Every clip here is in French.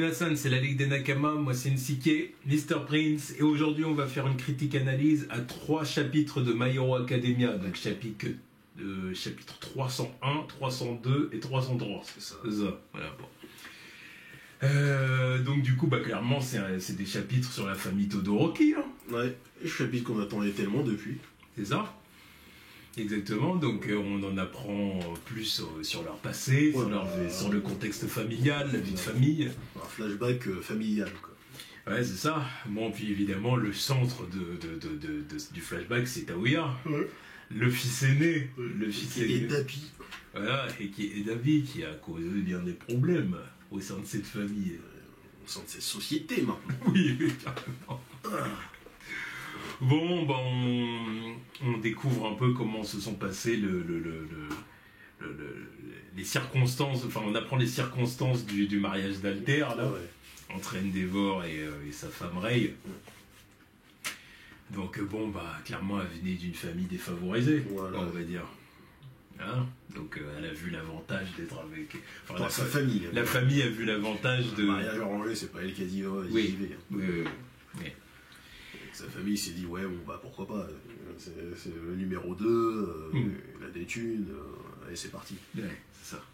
Minasan, c'est la Ligue des Nakama, moi c'est Nsike, Mr. Prince, et aujourd'hui on va faire une critique-analyse à 3 chapitres de My Hero Academia, donc chapitre 301, 302 et 303. C'est ça. Voilà, bon. Donc du coup, clairement, c'est des chapitres sur la famille Todoroki. Hein. Ouais, chapitre qu'on attendait tellement depuis. C'est ça. Exactement, donc on en apprend plus sur leur passé, sur le contexte familial, la vie de famille. Un flashback familial, quoi. Ouais, c'est ça. Bon, puis évidemment, le centre du flashback, c'est Taoya. Ouais. Le fils aîné. Le fils aîné. Et Dabi. Voilà, et Dabi, qui a causé bien des problèmes au sein de cette famille. Au sein de cette société, maintenant. Oui, carrément. Bon, on découvre un peu comment se sont passées les circonstances, enfin on apprend les circonstances du mariage d'Alter, là, ouais. Entre Endeavor et sa femme Rei. Donc clairement elle venait d'une famille défavorisée, voilà. On va dire. Hein, donc elle a vu l'avantage d'être avec... Enfin, sa famille. La famille a vu l'avantage de... Le mariage arrangé, c'est pas elle qui a dit oh, oui. J'y vais. Oui. Sa famille s'est dit ouais pourquoi pas, c'est le numéro 2, il a des thunes, et c'est parti. Ouais, c'est ça.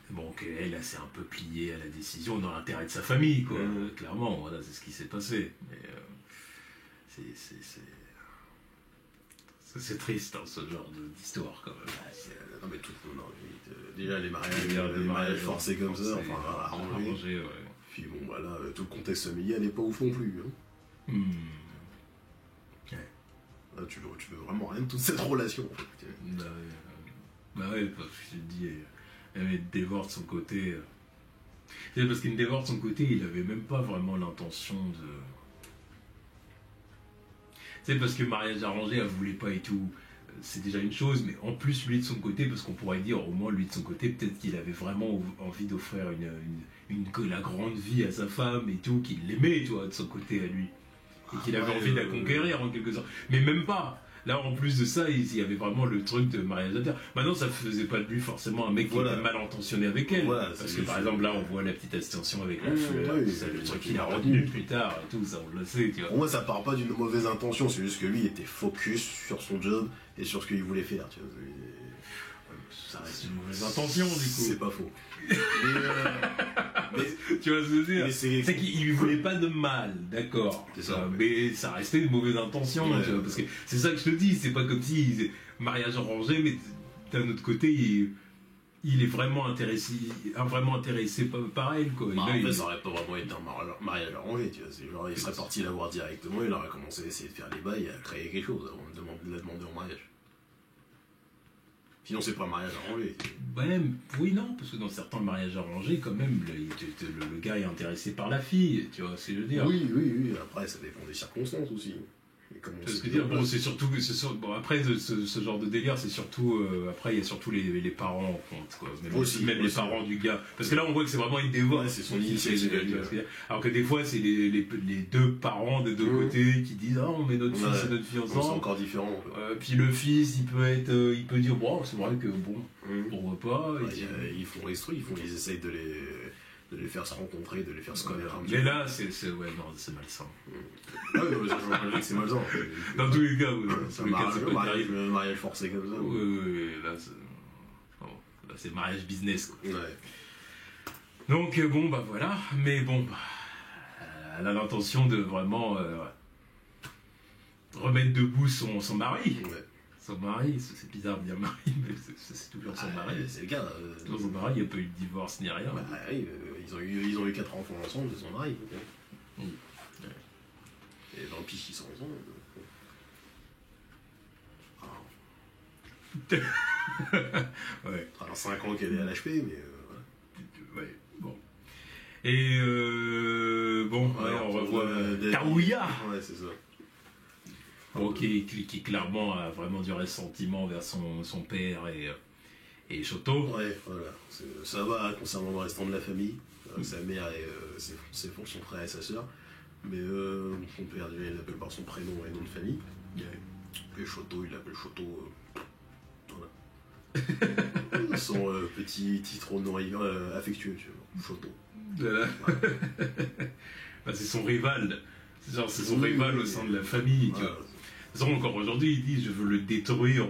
Bon, elle s'est un peu pliée à la décision dans l'intérêt de sa famille, quoi. Clairement, voilà, c'est ce qui s'est passé. Mais c'est triste, hein, ce genre d'histoire, quand même. Non mais tout le monde a envie. Déjà les mariages forcés comme ça, enfin arrangés. Ouais. Puis bon, voilà, tout le contexte familial n'est pas ouf non plus. Hein. Ouais. Là, tu veux vraiment rien de toute cette relation. En fait. Ouais, parce que je te dis, Endeavor de son côté. C'est parce qu'Endeavor de son côté, il avait même pas vraiment l'intention de. C'est parce que mariage arrangé, elle voulait pas et tout. C'est déjà une chose, mais en plus, lui de son côté, parce qu'on pourrait dire, au moins lui de son côté, peut-être qu'il avait vraiment envie d'offrir la grande vie à sa femme et tout, qu'il l'aimait, tu vois, de son côté à lui. Et qu'il avait envie de la conquérir en quelque sorte. Mais même pas. Là, en plus de ça, il y avait vraiment le truc de mariage à terre. Maintenant, ça faisait pas de lui forcément un mec qui était mal intentionné avec elle. Voilà, parce que par exemple, là, on voit la petite extension avec la fleur, c'est le truc qu'il a retenu plus tard et tout, ça on le sait, tu vois. Pour moi, ça part pas d'une mauvaise intention, c'est juste que lui était focus sur son job et sur ce qu'il voulait faire, tu vois. Ça reste une mauvaise intention, du coup. C'est pas faux. Mais tu vois ce que je veux dire, c'est qu'il lui voulait pas de mal, d'accord. C'est ça. Mais ça restait une mauvaise intention, tu vois, parce que c'est ça que je te dis, c'est pas comme si mariage arrangé, mais d'un autre côté, il est vraiment intéressé par elle, quoi. En fait, ça aurait pas vraiment été un mariage arrangé, tu vois. C'est genre, il serait parti la voir directement, il aurait commencé à essayer de faire les bails et à créer quelque chose avant de la demander en mariage. Sinon, c'est pas un mariage arrangé. Ouais, oui, non, parce que dans certains mariages arrangés, quand même, le gars est intéressé par la fille, tu vois ce que je veux dire. Oui, après, ça dépend des circonstances aussi. Tu vois ce que je veux dire. Bon, c'est surtout que après, ce genre de délire, c'est surtout. Après, il y a surtout les parents en compte, quoi. Même les parents du gars. Parce que là, on voit que c'est vraiment une dévote. Ouais, c'est son initiative. Alors que des fois, c'est les deux parents des deux côtés qui disent ah, on met notre fils et notre fille ensemble. C'est encore différent. Puis le fils, il peut dire bon, c'est vrai que bon, pourquoi pas. Ils font ils essayent de les faire se rencontrer, de les faire se connaître un petit peu. Mais là, c'est malsain. Ah oui, mais ça, je vois que c'est malsain. Dans tous les cas, le mariage forcé comme ça. Oui, là, c'est mariage business, quoi. Ouais. Donc, voilà. Mais bon, elle a l'intention de vraiment remettre debout son mari. Ouais. Son mari, c'est bizarre de dire mari, mais c'est toujours son mari. C'est le cas. Toujours son mari, il n'y a pas eu de divorce ni rien. Oui, ils ont eu 4 enfants ensemble, c'est son mari. Ouais. Et dans le piche, ils sont ensemble. Ouais. Alors 5 ans qu'elle est à l'HP, mais ouais, bon. Et on revoit Taoya. Ouais, c'est ça. Bon, qui clairement a vraiment du ressentiment vers son père et Shoto. Ouais, voilà. Ça va concernant le restant de la famille. Sa mère et son frère et sa soeur. Mais son père, il l'appelle par son prénom et nom de famille. Et Shoto, il l'appelle Shoto. Voilà. Son petit titre honorifique affectueux, tu vois. Shoto. Voilà. Ouais. Bah, c'est son rival. C'est son Oui, rival oui, au sein de la famille, tu ouais. vois. De toute façon, encore aujourd'hui, il dit je veux le détruire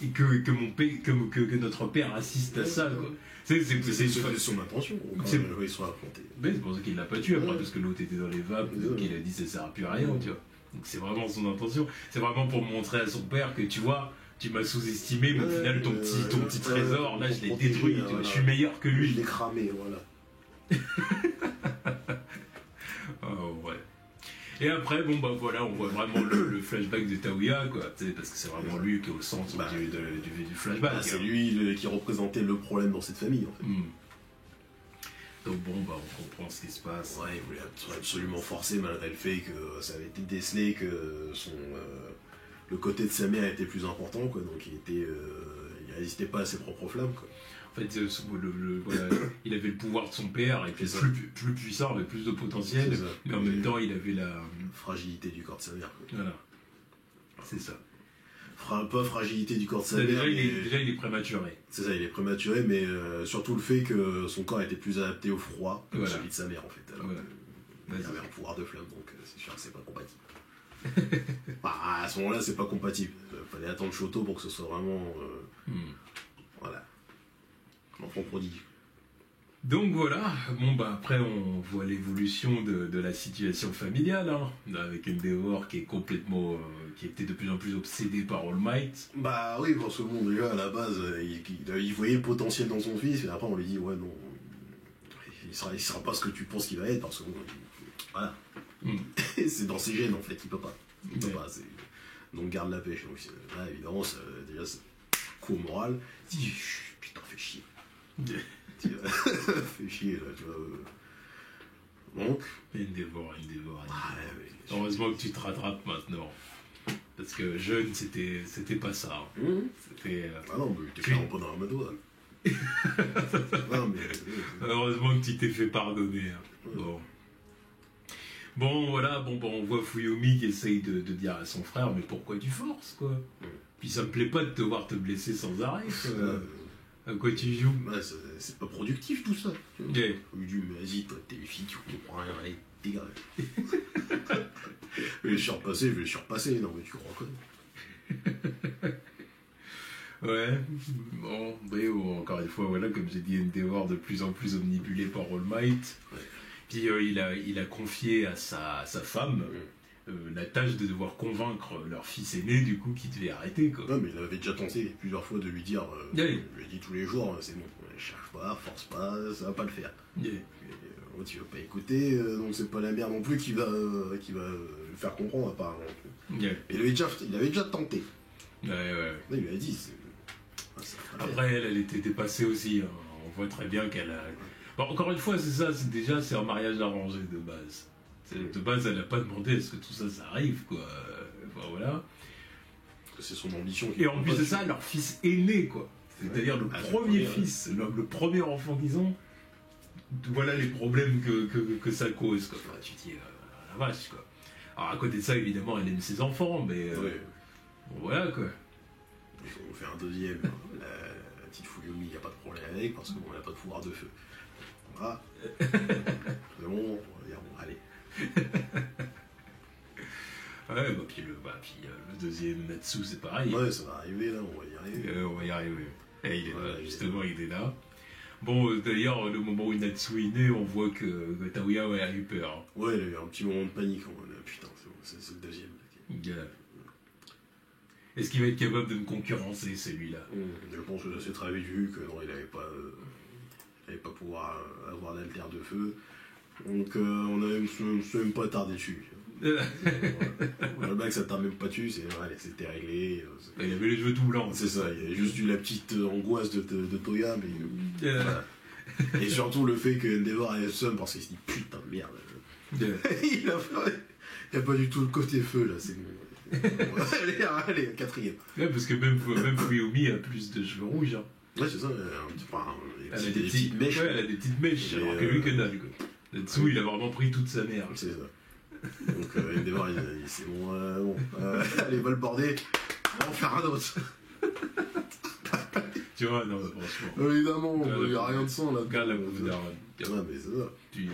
et que mon père, que notre père assiste à ça, quoi. C'est son intention. C'est- Ils sont affrontés. Mais c'est pour ça qu'il l'a pas tué après, Ouais. parce que l'autre était dans les vapes, Ouais. donc il a dit ça sert à plus à rien, tu vois. Donc c'est vraiment son intention. C'est vraiment pour montrer à son père que tu vois, tu m'as sous-estimé, mais au final ton petit trésor, là je l'ai détruit, tu vois, je suis meilleur que Je lui. l'ai cramé, voilà. Oh, ouais. Et après, bon bah voilà, on voit vraiment le flashback de Taouya, quoi, tu sais, parce que c'est vraiment lui qui est au centre Bah, du flashback. Ah, c'est hein. lui qui représentait le problème dans cette famille, en fait. Hmm. Donc bon, bah on comprend ce qui se passe. Ouais, il voulait absolument forcer, malgré le fait que ça avait été décelé que le côté de sa mère était plus important, quoi. Donc il résistait pas à ses propres flammes, quoi. En fait, voilà, il avait le pouvoir de son père, et puis C'est ça. plus puissant, avait plus de potentiel, C'est ça. mais en même temps, il avait la... Fragilité du corps de sa mère, quoi. Voilà, c'est ça. Pas fragilité du corps de sa mère, Déjà, mais... il est prématuré. C'est ça, il est prématuré, mais surtout le fait que son corps était plus adapté au froid que Voilà. celui de sa mère, en fait. Alors Voilà. que il avait un pouvoir de flamme, donc c'est sûr que c'est pas compatible. Bah, à ce moment-là, c'est pas compatible. Fallait attendre Shoto pour que ce soit vraiment... Voilà. L'enfant prodige. Donc voilà, bon bah après on voit l'évolution de la situation familiale, hein, avec Endeavor qui est complètement, qui était de plus en plus obsédé par All Might. Bah oui, parce que bon, déjà, à la base, il voyait le potentiel dans son fils, et après on lui dit, ouais, non, il sera pas ce que tu penses qu'il va être, parce que bon, voilà. C'est dans ses gènes, en fait, il peut pas. Il peut Ouais. pas, donc garde la pêche. Donc là, évidemment, déjà, c'est coup au moral. Il dit, chut, putain, fais chier. Fais chier, là, tu vois. Donc... Endeavor. Ah, ouais, Heureusement que tu te rattrapes maintenant. Parce que jeune, c'était pas ça. hein. C'était... Ah non, mais t'es Tu- clairement pas dans la madoie. Non, mais... Heureusement que tu t'es fait pardonner. hein. Bon, voilà, bon, bah, on voit Fuyomi qui essaye de dire à son frère, mais pourquoi tu forces, quoi? Puis ça me plaît pas de te voir te blesser sans arrêt, quoi. À quoi tu joues? Ouais, c'est pas productif tout ça. Yeah. Il dit, mais vas-y, toi, t'es une fille, tu comprends rien, allez, dégage. Je vais le surpasser, non mais tu crois quoi? Ouais, bon, encore une fois, voilà, comme j'ai dit, Endeavor de plus en plus omnibulé par All Might. Ouais. Puis il a confié à sa femme la tâche de devoir convaincre leur fils aîné, du coup, qu'il devait arrêter, quoi. Non, mais il avait déjà tenté plusieurs fois de lui dire, Yeah. je lui ai dit tous les jours, c'est bon, cherche pas, force pas, ça va pas le faire. Yeah. Et, tu vas pas écouter, donc c'est pas la mère non plus qui va le faire comprendre apparemment. Yeah. Il avait déjà tenté. Ouais. Là, il lui a dit, ça va pas le faire. Après, elle était dépassée aussi. Hein. On voit très bien qu'elle a... Bon, encore une fois, c'est ça, c'est un mariage arrangé de base. De base, elle n'a pas demandé à ce que tout ça, ça arrive, quoi. Enfin, voilà. C'est son ambition. qui Et en plus de ça, leur fils aîné, quoi. C'est-à-dire le Ah, premier le premier, fils, le premier enfant qu'ils ont. Voilà les problèmes que ça cause, quoi. Enfin, tu te dis, la vache, quoi. Alors, à côté de ça, évidemment, elle aime ses enfants, mais... Ouais. Bon, voilà, quoi. Il faut faire un deuxième. La petite Fuyomi, il n'y a pas de problème avec, parce qu'on n'a pas de pouvoir de feu. Voilà. C'est bon, on va dire, bon, allez. Ouais, bah, puis le deuxième Natsu, c'est pareil. Ouais, ça va arriver, là, on va y arriver. On va y arriver. Et il est Ouais, là, justement, il est là. Bon, d'ailleurs, le moment où Natsu est né, on voit que Taouya a eu peur. Ouais, il a eu un petit moment de panique, en mode, putain, c'est bon, c'est le deuxième. Yeah. Est-ce qu'il va être capable de me concurrencer, celui-là? Je pense que c'est très vite vu que non, il n'allait pas pouvoir avoir l'alter de feu. Donc on s'est même pas tardé dessus. Le mec, ça t'a même pas dessus, c'était réglé. Il avait les cheveux tout blancs. C'est ça, il y a juste eu la petite angoisse de Toya, mais... Voilà. Et surtout le fait que Endeavor ait seum parce qu'il se dit putain de merde. Il a pas du tout le côté feu là, c'est bon. Allez, quatrième. Ouais, parce que même Fuyomi a plus de cheveux rouges. Hein. Ouais, c'est ça, Elle a des petites mèches. Ouais, elle a des petites mèches, alors que lui que dalle. Là-dessous, il a vraiment pris toute sa mère. C'est ça. Donc Endeavor, c'est bon, allez, va le border, on va en faire un autre. Tu vois, non, mais franchement. Évidemment, il n'y a rien de sang là. Regarde la bouffe d'Aaron. Ouais, mais c'est ça. Puis,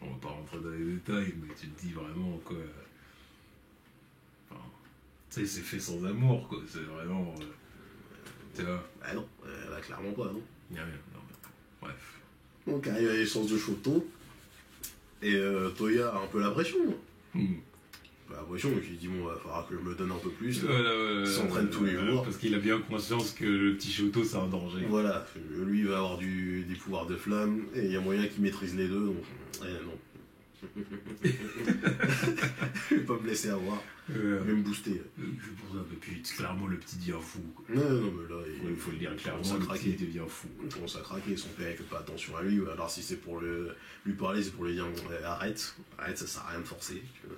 on va pas rentrer dans les détails, mais tu te dis vraiment, quoi. Enfin, tu sais, c'est fait sans amour, quoi. C'est vraiment. Tu vois. Ah non, là, clairement pas, non. Il n'y a rien, non, mais. Bref. Donc, arrive à l'échange de Shoto. Et Toya a un peu la pression. La pression, donc il dit bon, il va falloir que je me donne un peu plus. Il s'entraîne tous les jours. Parce qu'il a bien conscience que le petit Shoto, c'est un danger. Voilà, lui il va avoir des pouvoirs de flamme, et il y a moyen qu'il maîtrise les deux, donc non. Je vais pas me laisser avoir, je vais me booster. C'est pour ça, et puis clairement le petit devient fou. Quoi. Non, mais là, il faut le dire clairement, le petit devient fou. Il commence à craquer, son père il fait pas attention à lui, alors si c'est pour lui parler, c'est pour lui dire arrête, ça sert à rien de forcer. Tu vois.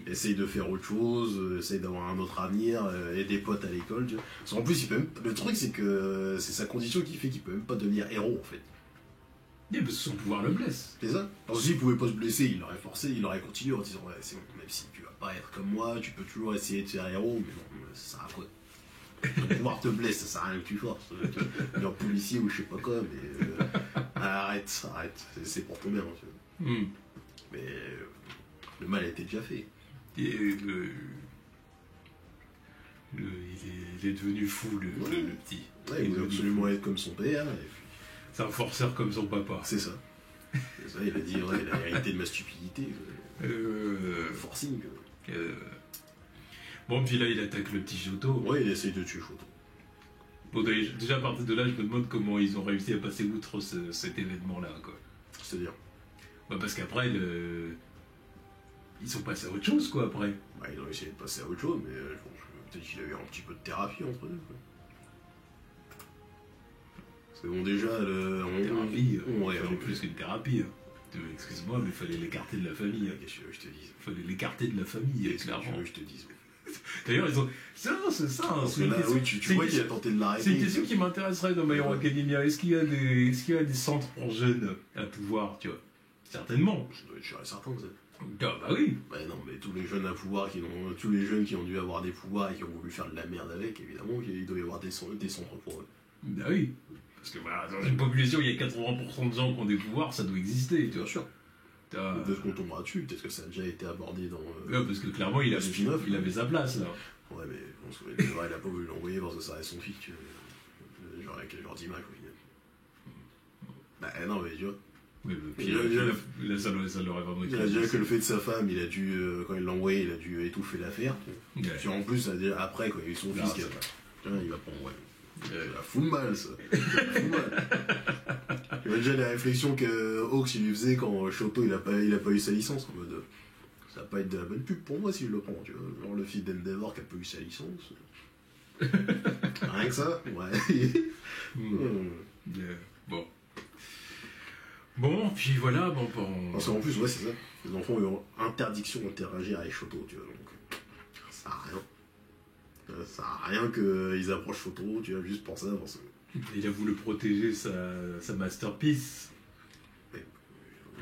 Essaye de faire autre chose, essaye d'avoir un autre avenir, et des potes à l'école. Tu vois. Parce qu'en plus, il peut même... le truc c'est que c'est sa condition qui fait qu'il peut même pas devenir héros en fait. Et parce que son pouvoir le blesse. C'est ça. Parce que s'il pouvait pas se blesser, il aurait forcé, il aurait continué en disant ouais, c'est bon, même si tu vas pas être comme moi, tu peux toujours essayer de faire héros, mais non, ça sert à quoi? Ton pouvoir te blesse, ça sert à rien que tu forces. Tu es policier ou je sais pas quoi, mais arrête, c'est pour ton bien. Tu vois. Mais le mal a été déjà fait. Et il est devenu fou, le petit. Ouais, il veut absolument être comme son père. Et puis... c'est un forceur comme son papa. C'est ça. Il a dit, ouais, il a hérité de ma stupidité. Forcing. Bon, puis là, il attaque le petit Shoto. Ouais, il essaye de tuer Shoto. Bon, déjà, à partir de là, je me demande comment ils ont réussi à passer outre cet événement-là, quoi. C'est-à-dire parce qu'après, ils sont passés à autre chose, quoi, après. Ils ont essayé de passer à autre chose, mais peut-être qu'il a eu un petit peu de thérapie entre eux, quoi. C'est bon, déjà, thérapie, fallait plus qu'une thérapie. Excuse-moi, mais il fallait l'écarter de la famille. Qu'est-ce que tu veux que je te dise? Il fallait l'écarter de la famille, clairement. Qu'est-ce que tu veux que je te dise? D'ailleurs, ils ont. C'est ça. C'est là, oui, tu vois qu'il a tenté de l'arrêter. C'est une question qui m'intéresserait dans My Hero Academia. Est-ce qu'il y a des centres pour jeunes à pouvoir, tu vois? Certainement. Ça doit être sûr et certain, ça. Ah, bah oui. Bah non, mais tous les jeunes à pouvoir, tous les jeunes qui ont dû avoir des pouvoirs et qui ont voulu faire de la merde avec, évidemment, il doit y avoir des centres pour eux. Bah oui. Parce que dans une population où il y a 80% de gens qui ont des pouvoirs, ça doit exister. Bien sûr. Peut-être qu'on tombera dessus, peut-être que ça a déjà été abordé dans. Parce que clairement, il avait sa place là. Ouais, mais je pense qu'il a pas voulu l'envoyer parce que ça reste son fils. Genre avec genre d'image, oui. Bah non, mais tu vois. Oui, puis là, ça l'aurait vraiment été. Il a déjà que le fait de sa femme, il a dû, quand il l'a envoyé, il a dû étouffer l'affaire. Puis en plus, après, quand il a eu son fils, il va prendre, la fout mal, ça. Il y a déjà les réflexions que Hawks il lui faisait quand Shoto il a pas eu sa licence. En mode, ça va pas être de la bonne pub pour moi si je le prends, tu vois. Genre le fils d'Endeavor qui a pas eu sa licence. Rien que ça, ouais. Bon, puis voilà, Parce qu'en plus, ouais, c'est ça. Les enfants ont interdiction d'interagir avec Shoto, tu vois. Donc, ça sert à rien. Ça sert à rien qu'ils approchent Shoto, tu vois, juste pour ça. Parce que... il a voulu protéger sa masterpiece.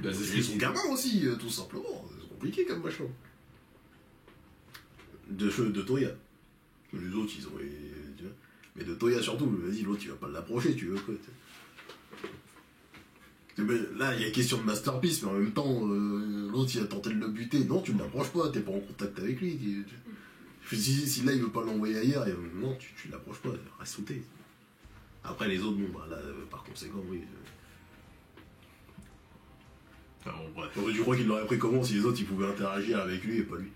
C'est son gamin aussi, tout simplement. C'est compliqué comme machin. De Toya. Les autres, ils ont. Tu vois. Mais de Toya surtout, vas-y, l'autre, tu vas pas l'approcher, tu veux quoi. Là, il y a question de masterpiece, mais en même temps, l'autre, il a tenté de le buter. Non, tu ne l'approches pas, t'es pas en contact avec lui. Si là, il veut pas l'envoyer ailleurs, non, tu ne l'approches pas, reste sauté. Après, les autres, bon, là, par conséquent, oui. Enfin, bon, bref. Donc, tu crois qu'il l'aurait pris comment si les autres, ils pouvaient interagir avec lui et pas lui?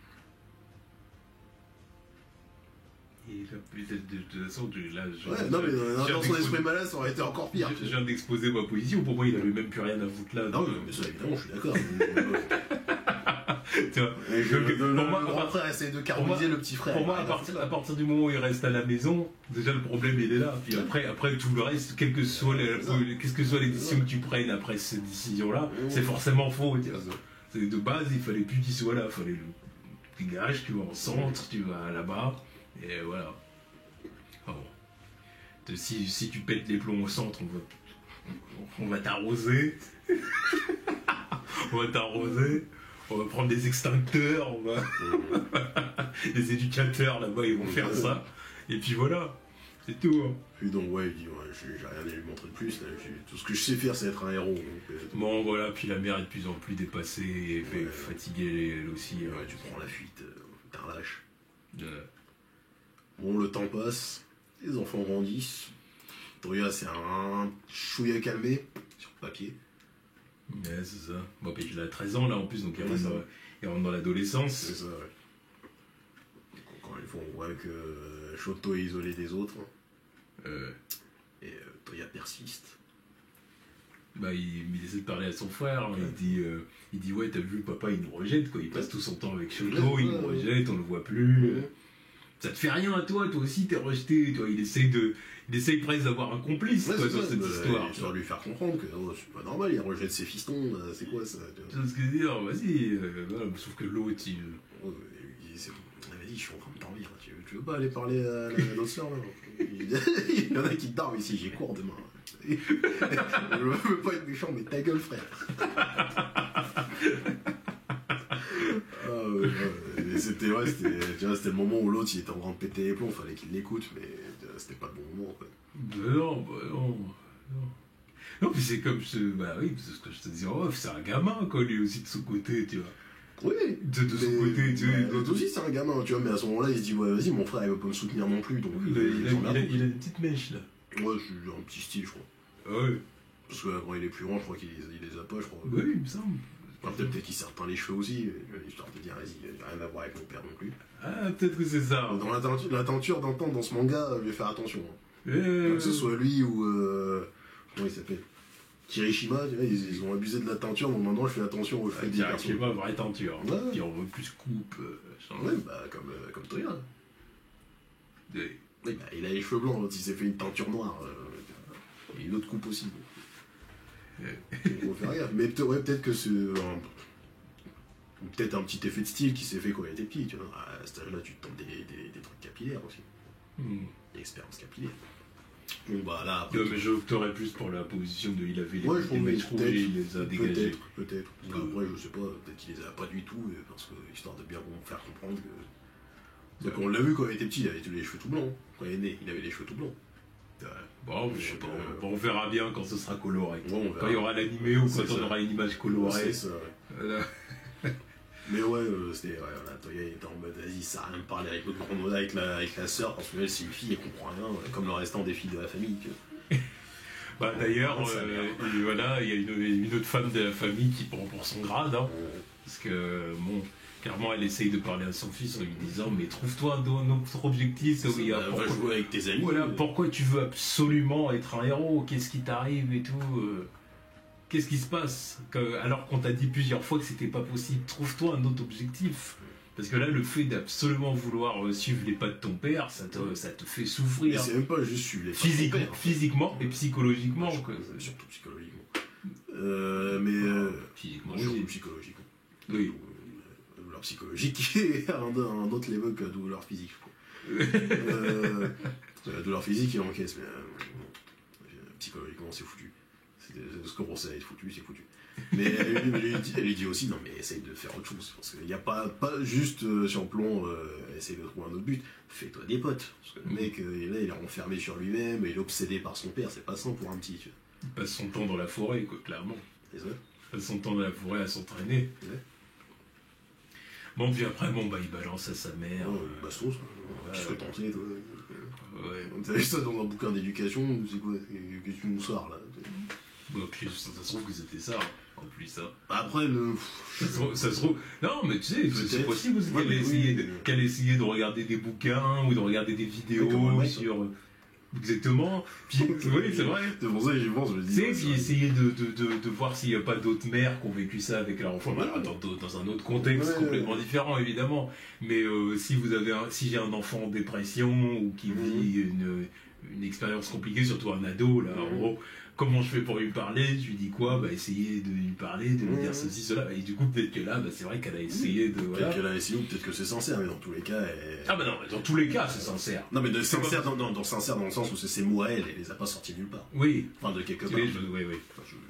Et là, peut-être de toute façon, là, non, mais dans son esprit malade, ça aurait été encore pire. Je viens d'exposer ma position, pour moi, il avait même plus rien à foutre là. Non, mais ça, évidemment, je suis d'accord. Tu vois, le grand frère essaie de carboniser le petit frère. Pour moi, à partir du moment où il reste à la maison, déjà le problème il est là. Puis après tout le reste, quelles que soient les décisions que tu prennes après cette décision-là, c'est forcément faux. De base, il fallait plus qu'il soit là. Il fallait le dégage, tu vas en centre, tu vas là-bas, et voilà. Enfin bon. Si tu pètes les plombs au centre, on va t'arroser. On va t'arroser. On va prendre des extincteurs, des éducateurs là-bas, ils vont faire ça. Et puis voilà. C'est tout. Hein. Puis donc, ouais, il dit, ouais, j'ai rien à lui montrer de plus. Là. Tout ce que je sais faire, c'est être un héros. Donc, bon, voilà, puis la mère est de plus en plus dépassée et fatiguée, elle aussi. Ouais, tu prends la fuite, t'es un lâche. Euh, Bon, le temps passe, les enfants grandissent. Toya, c'est un chouïa calmé, sur le papier. Ouais, c'est ça. Bon, puis il a 13 ans là en plus, donc il rentre dans l'adolescence. C'est ça, ouais. Encore une fois, on voit que Shoto est isolé des autres. Et Toya persiste. Bah, il essaie de parler à son frère, hein. Il dit ouais, t'as vu, papa il nous rejette, quoi. Il passe tout son temps avec Shoto, il nous rejette, on le voit plus. Ça te fait rien à toi aussi t'es rejeté, toi. Il essaye presque d'avoir un complice quoi, sur cette histoire. Tu vas lui faire comprendre que c'est pas normal, il rejette ses fistons, c'est quoi ça? Tu vois ce que je veux dire, vas-y. Voilà, sauf que l'autre, il. Vas-y, je suis en train de dormir, tu veux pas aller parler à notre soeur là? Il y en a qui dorment ici, j'ai cours demain. Je veux pas être méchant, mais ta gueule, frère. C'était le moment où l'autre il était en train de péter les plombs, fallait qu'il l'écoute, mais c'était pas le bon moment quoi. Non. Non, puis c'est comme bah oui, c'est ce que je te disais en off, c'est un gamin quoi, lui aussi de son côté, tu vois. Oui, de son côté, tu vois. L'autre aussi c'est un gamin, tu vois, mais à ce moment-là il se dit ouais vas-y mon frère il veut pas me soutenir non plus, donc il a des petites mèches là. Ouais, j'ai un petit style je crois. Ah ouais. Parce que quand il est plus grand, je crois qu'il les a pas, je crois. Oui, il me semble. Peut-être qu'il s'est repeint les cheveux aussi, histoire de dire, vas-y, il n'y a rien à voir avec mon père non plus. Ah, peut-être que c'est ça. Dans la teinture d'un temps, dans ce manga, je vais faire attention. Hein. Que ce soit lui ou. Comment il s'appelle? Kirishima, ils ont abusé de la teinture, donc maintenant je fais attention au fait des garçons. Kirishima, vraie teinture. Ouais. Puis on veut plus coupe. Ouais, bah comme Toya. Oui, bah, il a les cheveux blancs, l'autre il s'est fait une teinture noire. Et une autre coupe aussi. Il faut faire gaffe. Mais peut-être que c'est peut-être un petit effet de style qui s'est fait quand il était petit. Tu vois. À cet âge-là, tu te tentes des trucs capillaires aussi. Des expériences capillaires. Bon, bah là. Après, mais j'opterais plus pour la position de il avait les mèches rouges et il les a dégagés. Peut-être. Après, je sais pas, peut-être qu'il les a pas du tout, parce que histoire de bien faire comprendre que. Donc on l'a vu quand il était petit, il avait tous les cheveux tout blancs. Quand il est né, il avait les cheveux tout blancs. Bon, je sais pas, on verra bien quand ce sera coloré. Bon, quand il y aura l'animé ou quand on aura une image colorée. C'est ça, ouais. Voilà. Mais ouais, c'était. Ouais, voilà, Toya était en mode, vas-y, ça a rien de parler avec l'autre grande avec la sœur, parce que elle, c'est une fille, elle comprend rien, comme le restant des filles de la famille. Bah d'ailleurs, voilà, il y a une autre femme de la famille qui prend pour son grade, hein, parce que, bon. Clairement, elle essaye de parler à son fils en lui disant mais trouve-toi un autre objectif. Va jouer avec tes amis. Voilà, pourquoi tu veux absolument être un héros? Qu'est-ce qui t'arrive et tout? Qu'est-ce qui se passe? Alors qu'on t'a dit plusieurs fois que c'était pas possible, trouve-toi un autre objectif. Parce que là, le fait d'absolument vouloir suivre les pas de ton père, ça te fait souffrir. Mais c'est même pas juste suivre les pas de ton père. Physiquement et psychologiquement. Surtout psychologiquement. Physiquement, surtout psychologiquement. Oui. Psychologique qui est à un autre level que la douleur physique. La douleur physique il encaisse, mais psychologiquement c'est foutu. Ce qu'on pensait être foutu, c'est foutu. Mais elle lui dit aussi non mais essaye de faire autre chose. Parce qu'il n'y a pas juste sur le plan essaye de trouver un autre but, fais-toi des potes. Parce que le mec là il est renfermé sur lui-même, il est obsédé par son père, c'est pas simple pour un petit. Tu vois. Il passe son temps dans la forêt, quoi, clairement. C'est ça. Il passe son temps dans la forêt à s'entraîner. Ouais. Bon, puis après, il balance à sa mère. Bastos, qu'est-ce que t'en sais, toi? Ouais. T'as vu ça dans un bouquin d'éducation, c'est quoi? Qu'est-ce que tu nous sors, là? Bon, puis ça se trouve que c'était ça, en plus, ça. Après, ça se trouve... Non, mais tu sais, c'est possible aussi qu'elle ait essayé de regarder des bouquins ou de regarder des vidéos sur... Exactement. Puis, oui, c'est vrai. C'est pour ça que j'y pense, je me dis. Puis essayer de voir s'il n'y a pas d'autres mères qui ont vécu ça avec leur enfant. Dans un autre contexte complètement différent, évidemment. Mais si j'ai un enfant en dépression ou qui vit une expérience compliquée, surtout un ado, là, en gros, comment je fais pour lui parler? Je lui dis quoi? Essayer de lui parler, de lui dire ceci, cela. Et du coup, peut-être que là, c'est vrai qu'elle a essayé de... Peut-être qu'elle a essayé, ou peut-être que c'est sincère, mais dans tous les cas... Ah bah non, dans tous les cas, c'est sincère. Non, mais sincère dans le sens où c'est ses mots à elle les a pas sortis nulle part. Oui. Enfin, de quelque part. Oui.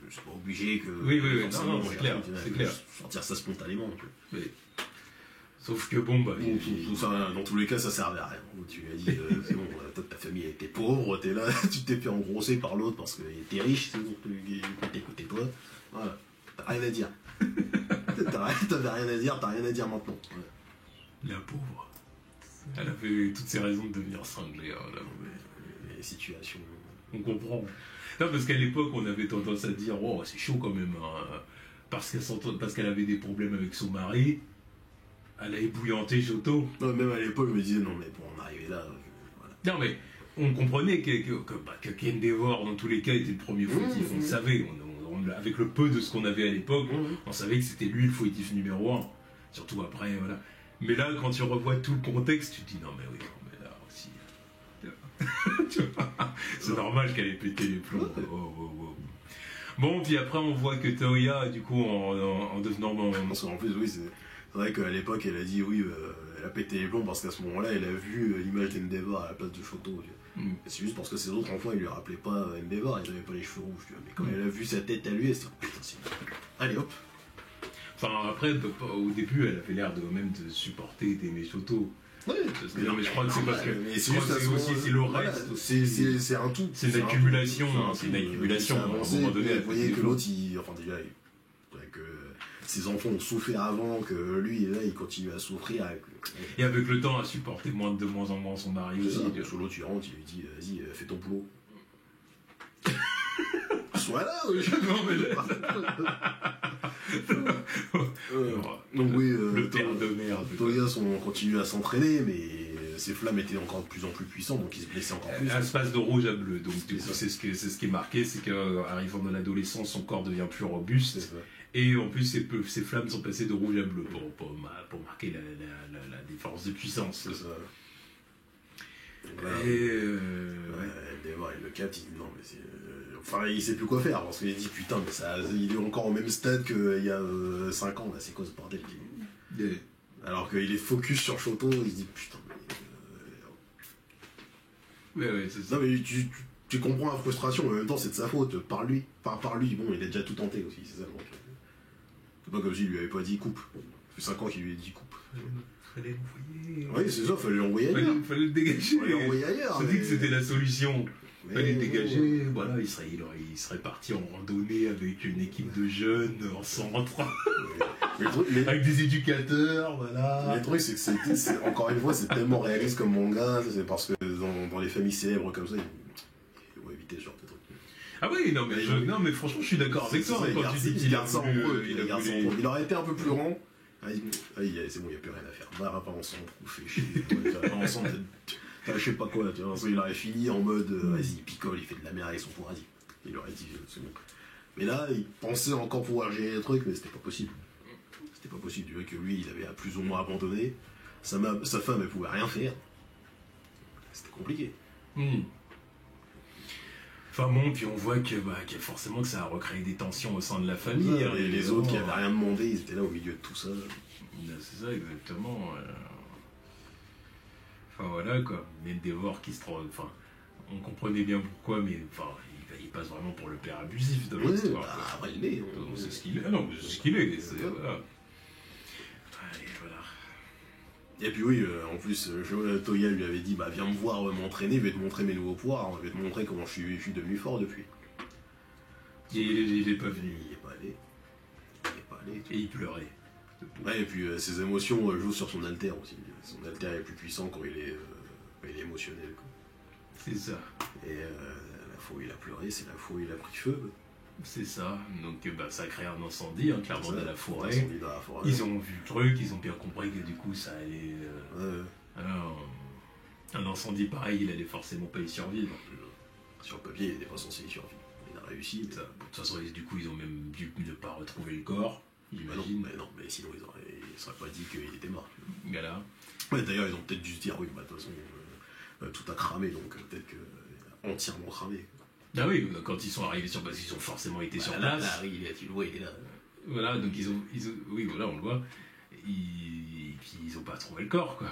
Je suis pas obligé que... Oui, non, c'est clair. Sortir ça spontanément. Oui. Sauf que bon, bah. Dans tous les cas, ça servait à rien. Tu lui as dit, c'est bon, toi, ta famille était pauvre, t'es là, tu t'es fait engrosser par l'autre parce qu'il était riche, c'est bon, t'écoutais toi. Voilà, t'as rien à dire. T'avais rien à dire, t'as rien à dire maintenant. Ouais. La pauvre. Elle avait toutes ses raisons de devenir cinglée. Hein, là. Les situations. On comprend. Non, parce qu'à l'époque, on avait tendance à dire, oh, c'est chaud quand même. Hein, parce qu'elle avait des problèmes avec son mari. Elle a ébouillanté Shoto. Non, même à l'époque, je me disais, non, mais pour en arriver là. Voilà. Non, mais on comprenait que Kendevor, dans tous les cas, était le premier fautif. On le savait. Avec le peu de ce qu'on avait à l'époque, on savait que c'était lui le fautif numéro 1. Surtout après, voilà. Mais là, quand tu revois tout le contexte, tu te dis, non, mais oui, non, mais là aussi. C'est normal qu'elle ait pété les plombs. Bon, puis après, on voit que Toya, du coup, en devenant. Parce qu'en plus, oui, c'est vrai qu'à l'époque, elle a dit, oui, elle a pété les plombs parce qu'à ce moment-là, elle a vu l'image d'Endeavor à la place de Shoto. C'est juste parce que ses autres enfants, ils lui rappelaient pas Endeavor, ils n'avaient pas les cheveux rouges. Mais quand elle a vu sa tête à lui, elle s'est dit, oh, putain, c'est. Allez hop! Enfin, après, au début, elle avait l'air même de supporter, d'aimer Shoto. Ouais, non, mais je crois que c'est parce que c'est le reste. C'est un tout. C'est une accumulation. C'est une accumulation. À un moment donné, vous voyez que l'autre, enfin déjà, que ses enfants ont souffert avant, que lui, là, il continue à souffrir. Et avec le temps, à supporter de moins en moins son mari aussi. Sur l'autre, il rentre, il lui dit, vas-y, fais ton boulot. Sois là, non, mais donc oui, le père de merde. Toya continue à s'entraîner, mais ses flammes étaient encore de plus en plus puissantes, donc il se blessait encore plus. Elle se passe de rouge à bleu, donc du coup c'est ce qui est marqué, c'est qu'arrivant dans l'adolescence, son corps devient plus robuste, et en plus ses flammes sont passées de rouge à bleu pour marquer la différence de puissance. C'est ça. D'abord, il le capte, il dit non, mais c'est. Enfin, il sait plus quoi faire, parce qu'il dit putain, mais ça, il est encore au même stade qu'il y a 5 ans, là, c'est quoi ce bordel? Alors qu'il est focus sur Shoto, il se dit putain, mais. Ouais, c'est ça. Non, mais tu comprends la frustration, mais en même temps, c'est de sa faute, par lui. Enfin, par lui, bon, il a déjà tout tenté aussi, c'est ça. Donc, c'est pas comme s'il lui avait pas dit coupe. Ça fait 5 ans qu'il lui a dit coupe. Fallait l'envoyer. Oui, c'est ça, fallait l'envoyer ailleurs. Fallait le dégager. Fallait l'envoyer ailleurs. On dit que c'était la solution. Fallait le dégager. Voilà, il serait parti en randonnée avec une équipe de jeunes en centre. Avec des éducateurs, voilà. Le truc, c'est que encore une fois, c'est tellement réaliste comme manga. C'est parce que dans les familles célèbres comme ça, il faut éviter ce genre de truc. Ah oui, non, mais franchement, je suis d'accord avec toi. Quand tu dis qu'il garde ça en eux, il aurait été un peu plus rond. C'est bon, il n'y a plus rien à faire. On va pas ensemble, on fait chier. Ensemble, je sais pas quoi. Il aurait fini en mode vas-y, il picole, il fait de la merde avec son pouvoir. Il aurait dit c'est bon. Mais là, il pensait encore pouvoir gérer le truc, mais c'était pas possible. C'était pas possible. Tu vois que lui, il avait plus ou moins abandonné. Sa femme, elle pouvait rien faire. C'était compliqué. Enfin bon, puis on voit que forcément que ça a recréé des tensions au sein de la famille. Et les autres qui n'avaient rien demandé, ils étaient là au milieu de tout ça. C'est ça, exactement. Enfin voilà quoi. Endeavor qui se trouve. Enfin, on comprenait bien pourquoi, mais enfin, il passe vraiment pour le père abusif de l'histoire. Après, il est. C'est ce qu'il est. Non, mais c'est ce qu'il est. Voilà. Allez, voilà. Et puis oui, en plus, Toya lui avait dit, viens me voir m'entraîner, je vais te montrer mes nouveaux pouvoirs, je vais te montrer comment je suis devenu fort depuis. Et il est pas venu. Il est pas allé. Et il pleurait. Ouais, et puis ses émotions jouent sur son alter aussi. Son alter est plus puissant quand il est émotionnel. Quoi. C'est ça. Et la fois où il a pleuré, c'est la fois où il a pris feu. C'est ça, donc ça a créé un incendie, clairement dans la forêt. Dans la forêt. Ils ont vu le truc, ils ont bien compris que du coup ça allait... un incendie pareil, il allait forcément pas y survivre. Sur le papier, il n'était pas censé y survivre. Il a réussi. De toute façon, du coup, ils ont même dû ne pas retrouver le corps, j'imagine. Mais sinon, ils ne seraient pas dit qu'il était mort. Voilà. Ouais, d'ailleurs, ils ont peut-être dû se dire, oui, de toute façon, tout a cramé, donc peut-être qu'il a entièrement cramé. Ah oui, quand ils sont arrivés sur place, ils ont forcément été sur place. Là, tu le vois, il est là. Voilà, donc ils ont oui, voilà, on le voit. Et puis ils ont pas trouvé le corps, quoi.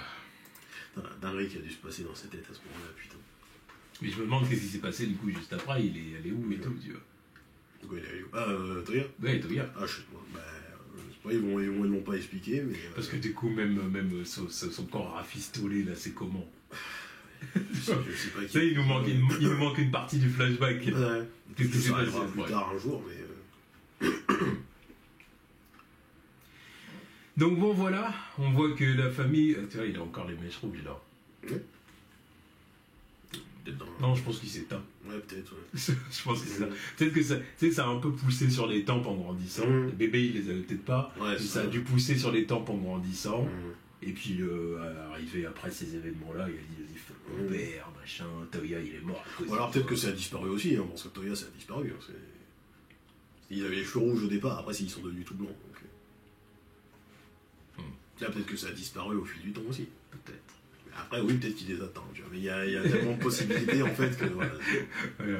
La dinguerie qui a dû se passer dans sa tête à ce moment-là, putain. Mais je me demande qu'est-ce qui s'est passé du coup juste après, il est allé où et tout, tu vois. Pourquoi il est allé où Toya. Ouais, Toya. Ah, je sais pas. Ouais, ils l'ont pas expliqué, mais. Parce que du coup, même son corps rafistolé, là, c'est comment? Je sais pas Tu sais, il nous manque une partie du flashback. Ouais. Qu'est-ce qui s'est Ça passé? arrivera plus tard un jour, mais. Donc bon, voilà, on voit que la famille... Tu vois, il a encore les mèches rouges, là. Ouais. Peut-être dans... Non, je pense qu'il s'éteint. Ouais, peut-être, ouais. Je pense que c'est ça. Peut-être que ça, tu sais, ça a un peu poussé sur les tempes en grandissant. Le bébé, il les avait peut-être pas. Ouais, mais ça a dû pousser sur les tempes en grandissant. Et puis, arrivé après ces événements-là, il a dit, vas-y, fais mon père, machin, Toya, il est mort. Ou alors peut-être que ça a disparu aussi, hein, parce que Toya, ça a disparu. Hein, il avait les cheveux rouges au départ, après, ils sont devenus tout blancs. Donc... Là, peut-être que ça a disparu au fil du temps aussi. Peut-être. Après, oui, peut-être qu'il les attend. Tu vois. Mais il y a tellement de possibilités, en fait, que voilà. Ouais.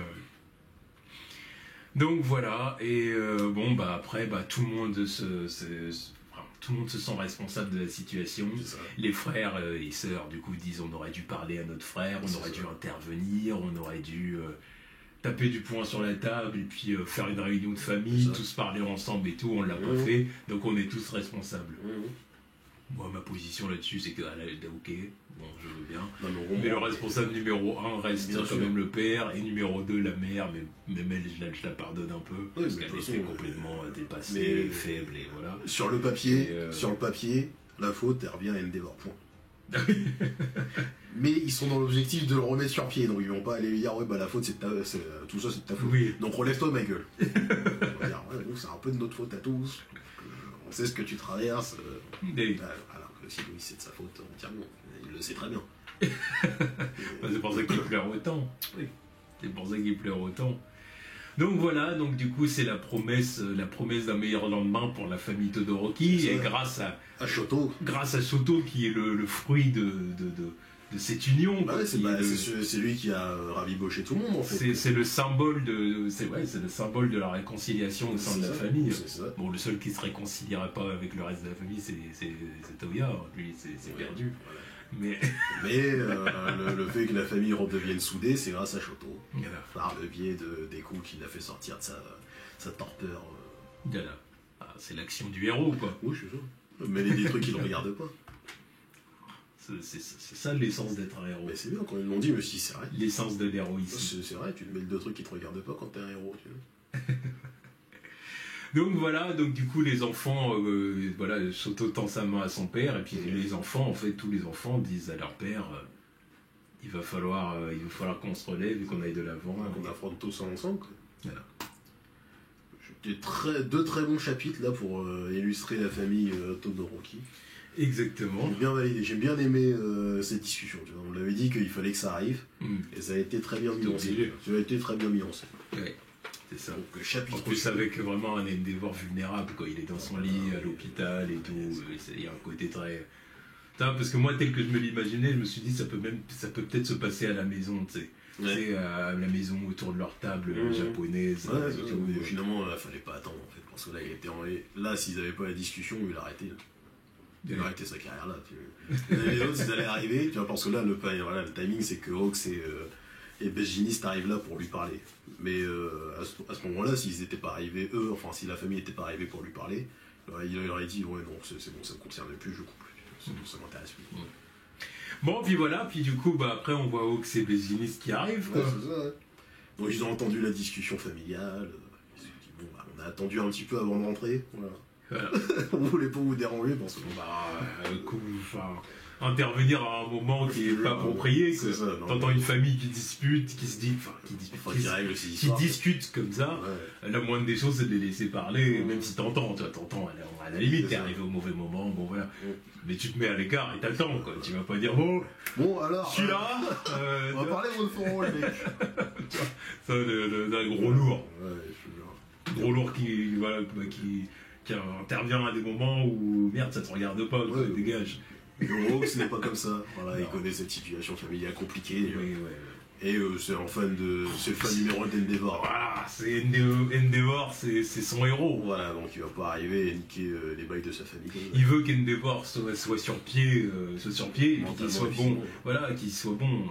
Donc voilà, et bon, bah après, bah, tout le monde se sent responsable de la situation. Les frères et sœurs, du coup, disent on aurait dû parler à notre frère, on aurait dû intervenir, on aurait dû taper du poing sur la table et puis faire une réunion de famille, tous parler ensemble et tout, on l'a pas fait, donc on est tous responsables. Moi, ma position là-dessus, c'est que, ok, bon, je veux bien. Non, mais le responsable numéro 1 reste quand même le père, et numéro 2, la mère, mais même elle, je la pardonne un peu, parce qu'elle était complètement dépassée, faible, et voilà. Sur le papier, la faute, elle revient à Endeavor, point. Mais ils sont dans l'objectif de le remettre sur pied, donc ils vont pas aller lui dire, ouais, bah la faute, tout ça, c'est de ta faute. Oui. Donc relève-toi, ma gueule. On va dire, ouais, nous, c'est un peu de notre faute à tous. On sait ce que tu traverses. Alors que si Louis c'est de sa faute entièrement, il le sait très bien. C'est pour ça qu'il pleure autant. Oui. C'est pour ça qu'il pleure autant. Donc voilà, donc du coup c'est la promesse d'un meilleur lendemain pour la famille Todoroki, et grâce à Shoto, qui est le fruit de cette union. Bah ouais, c'est lui qui a rabiboché tout le monde en fait. C'est le symbole de la réconciliation au sein de la famille. Bon, le seul qui se réconciliera pas avec le reste de la famille, c'est Toya. Lui, c'est perdu. Voilà. Mais le fait que la famille redevienne soudée, c'est grâce à Shoto. Voilà. Par le biais des coups qu'il a fait sortir de sa torpeur. Voilà. Ah, c'est l'action du héros, quoi. Oui, je suis sûr. Mais des trucs qu'il ne regarde pas. C'est ça l'essence d'être un héros. Mais c'est bien, quand ils l'ont dit, mais si c'est vrai. L'essence de l'héroïsme. C'est vrai, tu te mets deux trucs qui te regardent pas quand t'es un héros, tu vois. Donc voilà, donc du coup les enfants, voilà, Shoto tend sa main à son père, et puis les enfants, en fait, tous les enfants disent à leur père, il va falloir qu'on se relève et qu'on aille de l'avant. Qu'on affronte tous ensemble, quoi. Voilà. Deux très bons chapitres là pour illustrer la famille Todoroki. Exactement. J'ai bien aimé cette discussion. Tu vois. On l'avait dit qu'il fallait que ça arrive, et ça a été très bien mis en scène. Ça a été très bien mis en scène. Ouais, c'est ça. Donc, chapitre en plus avec vraiment un Endeavor vulnérable, quoi. Il est dans son lit à l'hôpital et tout. Il y a un côté très... Parce que moi, tel que je me l'imaginais, je me suis dit ça peut peut-être se passer à la maison, tu sais. Ouais. C'est à la maison autour de leur table japonaise. Mais finalement, il fallait pas attendre en fait, parce que là, il était là, s'ils n'avaient pas la discussion, il arrêtait. Il a arrêté sa carrière là. Les autres, ils allaient arriver, tu vois, parce que là, le timing, c'est que Hawks et Besginist arrivent là pour lui parler. Mais à ce moment-là, s'ils n'étaient pas arrivés, si la famille n'était pas arrivée pour lui parler, il aurait dit, ouais, non, c'est bon, ça me concerne plus, je coupe plus. Ça m'intéresse plus. Bon, puis voilà, puis du coup, après, on voit Hawks et Besginist qui arrivent. Ouais, c'est ça, ouais. Donc, ils ont entendu la discussion familiale. Ils se disent, bon, on a attendu un petit peu avant de rentrer. Voilà. On voulait pas vous déranger parce que intervenir à un moment qui est pas approprié. T'entends une famille qui dispute, qui discute comme ça. Ouais. La moindre des choses, c'est de les laisser parler, même si t'entends à la limite, t'es arrivé au mauvais moment, bon voilà. Mais tu te mets à l'écart et t'attends, quoi. Tu vas pas dire bon alors, je suis là. On va parler de votre rôle, mec. Ça, d'un gros lourd. Gros lourd qui intervient à des moments où merde, ça te regarde pas, dégage. Hawks n'est pas comme ça. Voilà, il connaît cette situation familiale compliquée. Et c'est le fan numéro 1 d'Endeavor. Voilà, c'est Endeavor, c'est son héros. Voilà, donc il va pas arriver et niquer les bails de sa famille. Il veut qu'Endeavor soit sur pied, et qu'il soit bon. Voilà, qu'il soit bon.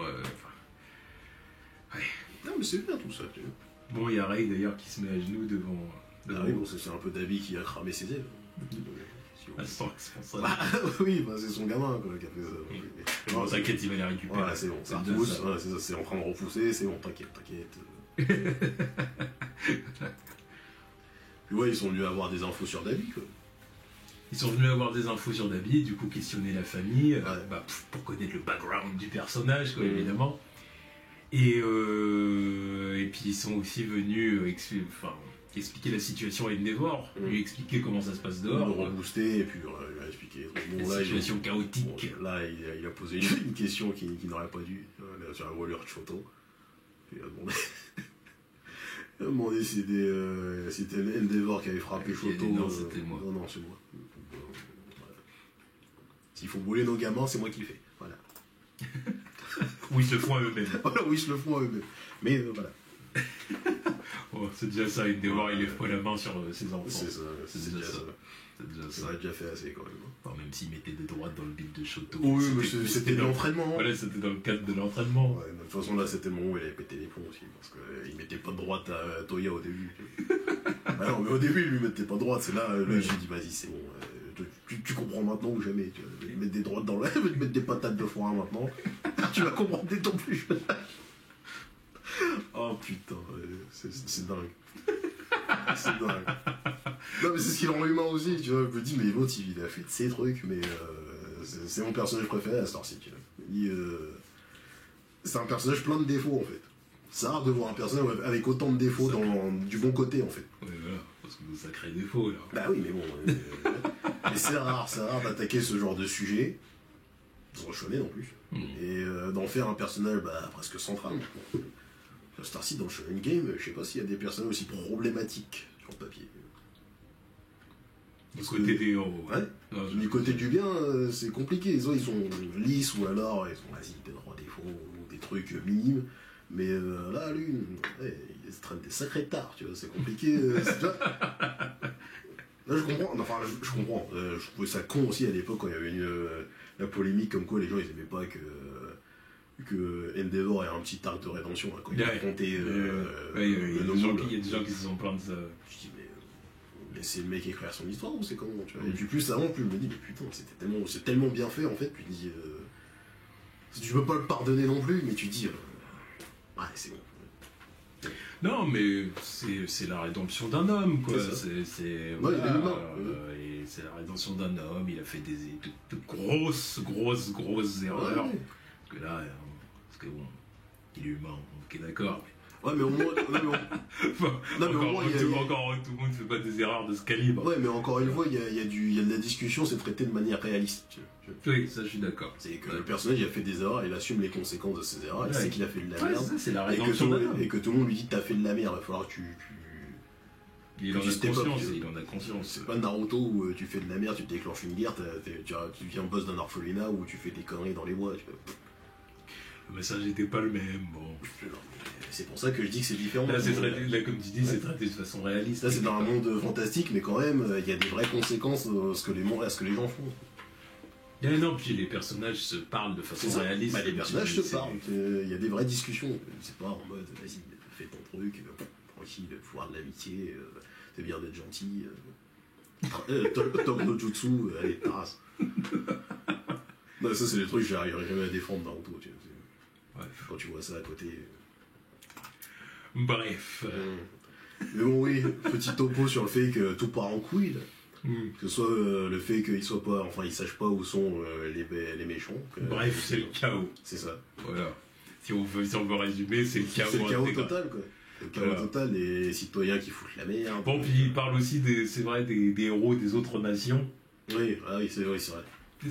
Non, mais c'est bien tout ça, tu vois. Bon, il y a Rei d'ailleurs qui se met à genoux devant. Ah oui, bon, c'est un peu Dabi qui a cramé ses ailes. Ah, c'est responsable. Bah, oui, bah, c'est son gamin quoi, qui a fait ça. Bon, t'inquiète, il va les récupérer. Voilà, c'est bon, ça déjà repousse, ça. voilà, c'est ça, c'est en train de repousser, c'est bon, t'inquiète. Puis ouais, ils sont venus avoir des infos sur David, quoi. Ils sont venus avoir des infos sur David, et du coup questionner la famille, Ouais. pour connaître le background du personnage, quoi, Mhm. évidemment. Et puis ils sont aussi venus expliquer la situation à Endeavor, Mhm. lui expliquer comment ça se passe Le dehors, rebooster, et puis il a expliqué. la Là, situation chaotique. bon, là, il a posé une question qu'il n'aurait pas dû, sur la voleur de Choto. Puis il a demandé. Il a demandé si c'était Endeavor qui avait frappé Il a dit Choto. non, c'était moi. Non, c'est moi. Voilà. S'il faut brûler nos gamins, c'est moi qui le fais. Voilà. Ou ils se font à eux-mêmes. Voilà, oui, ils se le font à eux-mêmes. Mais voilà. Oh, c'est déjà ça, Endeavor il lève pas la main sur ses enfants. C'est ça, c'est déjà ça. C'est déjà Ça ça. aurait déjà fait assez quand même. Enfin, même s'il mettait des droites dans le beat de Shoto. Oui, mais c'était de l'entraînement. Voilà, c'était dans le cadre de l'entraînement. Ouais, de toute façon, là, c'était le moment où il avait pété les plombs aussi, parce qu'il mettait pas de droite à Toya au début. Bah non, mais au début, il lui mettait pas de droite, c'est là, j'ai dit, vas-y, c'est bon, tu comprends maintenant ou jamais, tu vas mettre des droites dans l'air, te mettre des patates de foin maintenant, tu vas comprendre dès ton plus jeune âge. Oh putain, c'est dingue. C'est dingue. Non, mais c'est ce qui le rend humain aussi, tu vois, je me dis, mais l'autre, il a fait de ces trucs, mais c'est mon personnage préféré à Star City, tu vois. C'est un personnage plein de défauts en fait. C'est rare de voir un personnage avec autant de défauts du bon côté en fait. Ouais, voilà, parce que ça crée défaut là. Bah oui, mais bon. Mais c'est rare d'attaquer ce genre de sujet, dans le shonen en plus, et d'en faire un personnage presque central. Sur Star City, dans le shonen game, je sais pas s'il y a des personnages aussi problématiques sur le papier. Du côté des héros. Ouais. Non, Du côté du bien, c'est compliqué. Soit ils sont lisses, ou alors ils sont vas-y, des droits défauts, ou des trucs minimes. Mais là, lui, ouais, il se traîne des sacrés tards, tu vois, c'est compliqué. C'est déjà... Là, je comprends. Enfin, je comprends. Je trouvais ça con aussi à l'époque quand il y avait la polémique comme quoi les gens ils aimaient pas que Endeavor ait un petit arc de rédemption hein, quand il a affronté il y a le des gens qui se sont plaints de ça. Je dis, mais laissez le mec écrire son histoire ou c'est comment tu vois. Et puis plus ça avance, plus je me dis, mais putain, c'est tellement bien fait en fait. Puis je dis, tu peux pas le pardonner non plus, mais tu dis, ouais, c'est bon. Non, mais c'est la rédemption d'un homme, quoi. C'est ça. C'est Ouais, voilà, il est humain. et c'est la rédemption d'un homme. Il a fait de grosses erreurs. Ouais. Parce que là, parce que bon, il est humain, ok, d'accord. Ouais, mais au moins. Encore, tout le monde ne fait pas des erreurs de ce calibre. Ouais, mais encore une fois, il y a de la discussion, c'est traité de manière réaliste. Oui, ça, je suis d'accord. C'est que le personnage, il a fait des erreurs, il assume les conséquences de ses erreurs, il Ouais. sait qu'il a fait de la Ouais, merde. c'est la Et rédemption d'un homme. que tout le monde lui dit, t'as fait de la merde, il va falloir que Il en tu a step up, conscience, tu vois. il en a conscience. C'est pas Naruto où tu fais de la merde, tu déclenches une guerre, tu deviens boss d'un orphelinat où tu fais des conneries dans les bois. Le message n'était pas le même, bon. C'est pour ça que je dis que c'est différent. Là, comme tu dis, c'est traité de façon réaliste. Là, c'est dans un monde fantastique, mais quand même, il y a des vraies conséquences à ce que les gens font. Et non, puis les personnages se parlent de façon C'est ça. réaliste. Les comme personnages tu se dis, parlent. Il y a des vraies discussions. C'est pas en mode, vas-y, fais ton truc, tranquille, pouvoir de l'amitié, c'est bien d'être gentil. Top no jutsu, allez, taras. Non, ça, c'est des trucs que j'arriverai jamais à défendre Naruto. Tu vois. Bref. Quand tu vois ça à côté. Bref. Mais bon, oui, petit topo sur le fait que tout part en couille, là. Que ce soit le fait qu'ils soient pas, enfin ils sachent pas où sont les méchants. Bref, c'est le chaos. C'est ça. Voilà. Si on veut résumer, c'est le chaos. C'est le chaos intégral. total, quoi. Le chaos total, les citoyens qui foutent la merde. Bon, puis il parle aussi, c'est vrai, des héros des autres nations. Oui, c'est vrai. C'est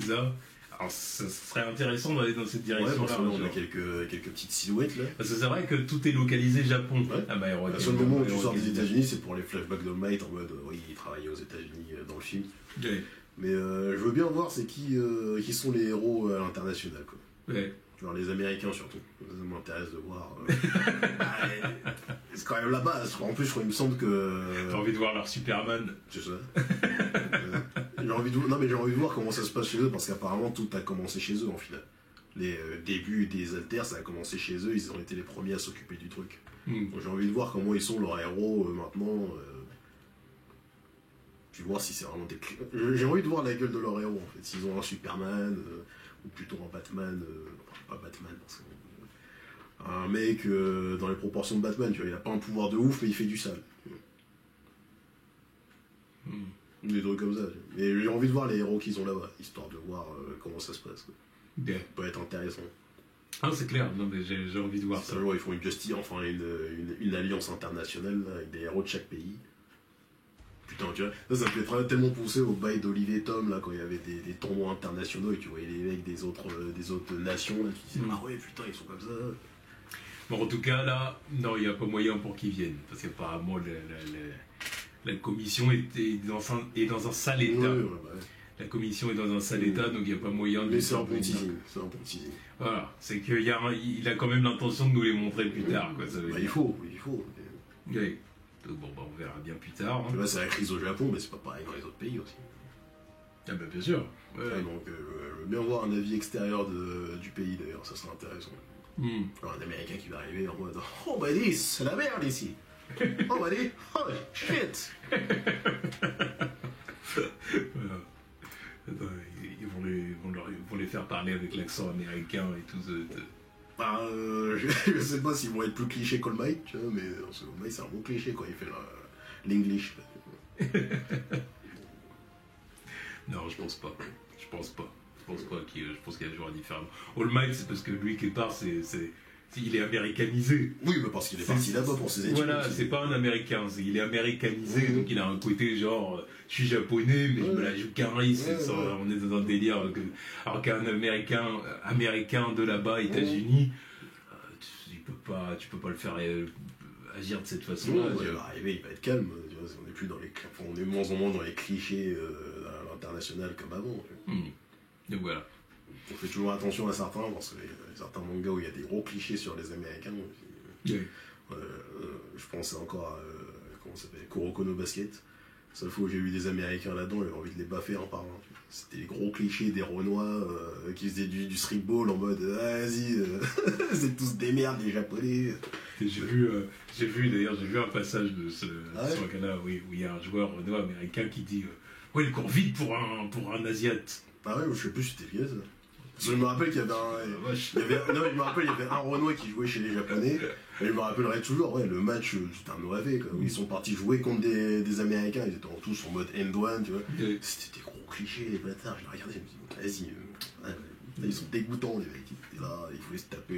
ça. Alors, ça serait intéressant d'aller dans cette Ouais, direction-là. parce que là, on a quelques petites silhouettes, là. Parce que c'est vrai que tout est localisé Japon. Ouais. Ah bah, Le seul moment où tu sors des États-Unis, c'est pour les flashbacks d'All Might en mode oui, il travaillait aux États-Unis dans le film. Ouais. Mais je veux bien voir c'est qui sont les héros à l'international, quoi. Ouais. Genre les Américains surtout. Ça m'intéresse de voir. C'est quand même la base. En plus, il me semble que. T'as envie de voir leur Superman. C'est ça. J'ai envie de voir comment ça se passe chez eux parce qu'apparemment tout a commencé chez eux en final. Les débuts des alters, ça a commencé chez eux. Ils ont été les premiers à s'occuper du truc. Donc j'ai envie de voir comment ils sont leurs héros maintenant. Puis voir si c'est vraiment des... J'ai envie de voir la gueule de leur héros, en fait. S'ils ont un Superman, ou plutôt un Batman, pas Batman, parce que... un mec dans les proportions de Batman, tu vois, il a pas un pouvoir de ouf, mais il fait du sale. Des trucs comme ça. Mais j'ai envie de voir les héros qu'ils ont là-bas, histoire de voir comment ça se passe. Quoi. Yeah. Ça peut être intéressant. Ah, c'est clair, non, mais j'ai envie de voir Si ça. un jour ils font une justice, enfin une alliance internationale là, avec des héros de chaque pays. Putain, tu vois, ça me fait tellement pousser au bail d'Olivier Tom là, quand il y avait des tournois internationaux et tu voyais les mecs des autres nations là, tu disais, ah ouais, putain, ils sont comme ça. Bon, en tout cas, là, non, il n'y a pas moyen pour qu'ils viennent. Parce qu'apparemment, la commission est dans un sale état. Ouais. La commission est dans un sale état, donc il n'y a pas moyen de... Mais c'est un bon teasing. C'est un bon teasing. Voilà, c'est qu'il a quand même l'intention de nous les montrer plus tard. Quoi, ça veut bah, dire. il faut. Oui. Donc bon, bah, on verra bien plus tard. Hein. Là, c'est la crise au Japon, mais c'est pas pareil dans les autres pays aussi. Ah bah bien sûr. Ouais. Donc, je veux bien voir un avis extérieur du pays d'ailleurs, ça serait intéressant. Alors, un Américain qui va arriver en mode oh bah dis, c'est la merde ici. Oh bah dis, oh shit. Voilà. Attends, ils vont les faire parler avec l'accent américain et tout. Bah, je sais pas s'ils vont être plus clichés qu'All Might, tu vois, mais All Might c'est un bon cliché quoi, il fait l'English. Non, je pense pas. Je pense qu'il y a des joueurs différents. All Might, c'est parce que lui, quelque part, il est américanisé. Oui, mais parce qu'il est parti là-bas pour ses études. Voilà, c'est pas un américain, il est américanisé, donc il a un côté genre, je suis japonais, mais je me la joue carré, on est dans un délire. Alors qu'un américain de là-bas, États-Unis, tu peux pas le faire agir de cette façon-là. Il va arriver, il va être calme, tu vois, on est plus dans les, on est moins en moins dans les clichés à l'international comme avant. Donc voilà. On fait toujours attention à certains, parce que certains mangas où il y a des gros clichés sur les Américains. Je pense encore à comment ça s'appelle, Kuroko no Basket. La seule fois où j'ai vu des Américains là-dedans, j'avais envie de les baffer un par un. C'était les gros clichés des Renois qui faisaient du streetball en mode vas-y, c'est tous des merdes, les Japonais. J'ai vu un passage de ce canal où il y a un joueur Renois américain qui dit ouais, il court vite pour un Asiate. Ah ouais, je sais plus si c'était vieux ça. Parce que je me rappelle qu'il y avait il y avait un Renois qui jouait chez les Japonais. Et je me rappellerai toujours, ouais, le match, c'était un OAV, quoi. Ils sont partis jouer contre des Américains, ils étaient tous en mode end-one, tu vois. C'était des gros clichés, les bâtards. Je les regardais, je me dis, vas-y, ils sont dégoûtants, les mecs. Ils étaient là, il fallait se taper